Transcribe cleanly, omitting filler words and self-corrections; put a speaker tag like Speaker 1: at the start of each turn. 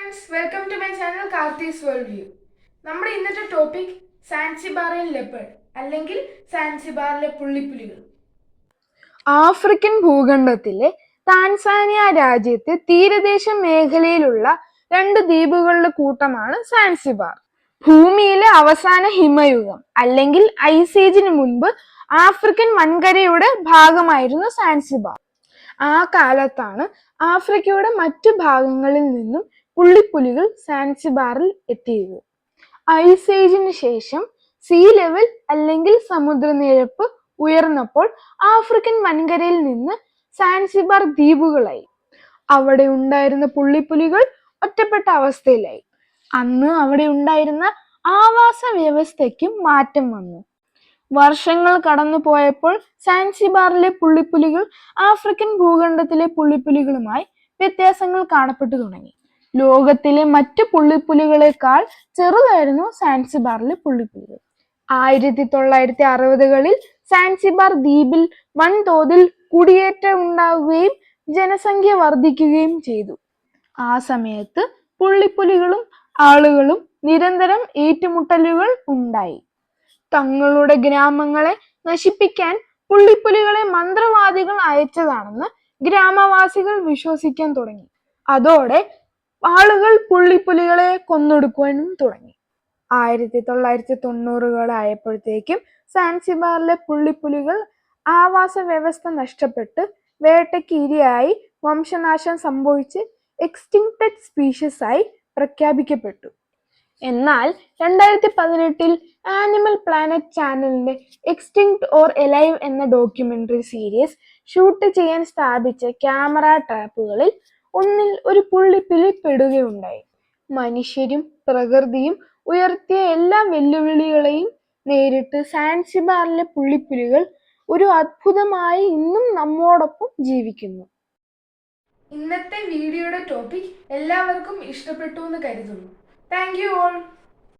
Speaker 1: Friends, welcome to my channel Karthi's world view. നമ്മുടെ ഇന്നത്തെ topic സാൻസിബാറിയൻ leopard അല്ലെങ്കിൽ സാൻസിബാറിലെ പുള്ളിപ്പുലികൾ.
Speaker 2: ആഫ്രിക്കൻ ഭൂഖണ്ഡത്തിലെ താൻസാനിയ രാജ്യത്തെ തീരദേശ മേഖലയിലുള്ള രണ്ട് ദ്വീപുകളുടെ കൂട്ടമാണ് സാൻസിബാർ. ഭൂമിയിലെ അവസാന ഹിമയുഗം അല്ലെങ്കിൽ ഐസ് ഏജിന് മുൻപ് ആഫ്രിക്കൻ വൻകരയുടെ ഭാഗമായിരുന്നു സാൻസിബാർ. ആ കാലത്താണ് ആഫ്രിക്കയുടെ മറ്റു ഭാഗങ്ങളിൽ നിന്നും പുള്ളിപ്പുലികൾ സാൻസിബാറിൽ എത്തിയത്. ഐസ് ഏജിന് ശേഷം സീ ലെവൽ അല്ലെങ്കിൽ സമുദ്രനിരപ്പ് ഉയർന്നപ്പോൾ ആഫ്രിക്കൻ വൻകരയിൽ നിന്ന് സാൻസിബാർ ദ്വീപുകളായി. അവിടെ ഉണ്ടായിരുന്ന പുള്ളിപ്പുലികൾ ഒറ്റപ്പെട്ട അവസ്ഥയിലായി. അന്ന് അവിടെ ഉണ്ടായിരുന്ന ആവാസ വ്യവസ്ഥയ്ക്കും മാറ്റം വന്നു. വർഷങ്ങൾ കടന്നു പോയപ്പോൾ സാൻസിബാറിലെ പുള്ളിപ്പുലികൾ ആഫ്രിക്കൻ ഭൂഖണ്ഡത്തിലെ പുള്ളിപ്പുലികളുമായി വ്യത്യാസങ്ങൾ കാണപ്പെട്ടു തുടങ്ങി. ലോകത്തിലെ മറ്റു പുള്ളിപ്പുലികളെക്കാൾ ചെറുതായിരുന്നു സാൻസിബാറിലെ പുള്ളിപ്പുലികൾ. 1960-കളിൽ സാൻസിബാർ ദ്വീപിൽ വൻതോതിൽ കുടിയേറ്റം ഉണ്ടാവുകയും ജനസംഖ്യ വർദ്ധിക്കുകയും ചെയ്തു. ആ സമയത്ത് പുള്ളിപ്പുലികളും ആളുകളും നിരന്തരം ഏറ്റുമുട്ടലുകൾ ഉണ്ടായി. തങ്ങളുടെ ഗ്രാമങ്ങളെ നശിപ്പിക്കാൻ പുള്ളിപ്പുലികളെ മന്ത്രവാദികൾ അയച്ചതാണെന്ന് ഗ്രാമവാസികൾ വിശ്വസിക്കാൻ തുടങ്ങി. അതോടെ ആളുകൾ പുള്ളിപ്പുലികളെ കൊന്നൊടുക്കുവാനും തുടങ്ങി. 1990-കളായപ്പോഴത്തേക്കും സാൻസിബാറിലെ പുള്ളിപ്പുലികൾ ആവാസ വ്യവസ്ഥ നഷ്ടപ്പെട്ട് വേട്ടയ്ക്ക് ഇരയായി വംശനാശം സംഭവിച്ച് എക്സ്റ്റിങ്ക്റ്റഡ് സ്പീഷീസ് ആയി പ്രഖ്യാപിക്കപ്പെട്ടു. എന്നാൽ 2018-ൽ ആനിമൽ പ്ലാനറ്റ് ചാനലിന്റെ എക്സ്റ്റിങ്ക്ട് ഓർ എലൈവ് എന്ന ഡോക്യുമെന്ററി സീരീസ് ഷൂട്ട് ചെയ്യാൻ സ്ഥാപിച്ച ക്യാമറ ട്രാപ്പുകളിൽ ഒന്നിൽ ഒരു പുള്ളിപ്പുലി പെടുകയുണ്ടായി. മനുഷ്യരും പ്രകൃതിയും ഉയർത്തിയ എല്ലാ വെല്ലുവിളികളെയും നേരിട്ട് സാൻസിബാറിലെ പുള്ളിപ്പുലികൾ ഒരു അത്ഭുതമായി ഇന്നും നമ്മോടൊപ്പം ജീവിക്കുന്നു.
Speaker 1: ഇന്നത്തെ വീഡിയോയുടെ ടോപ്പിക് എല്ലാവർക്കും ഇഷ്ടപ്പെട്ടു എന്ന് കരുതുന്നു. Thank you all.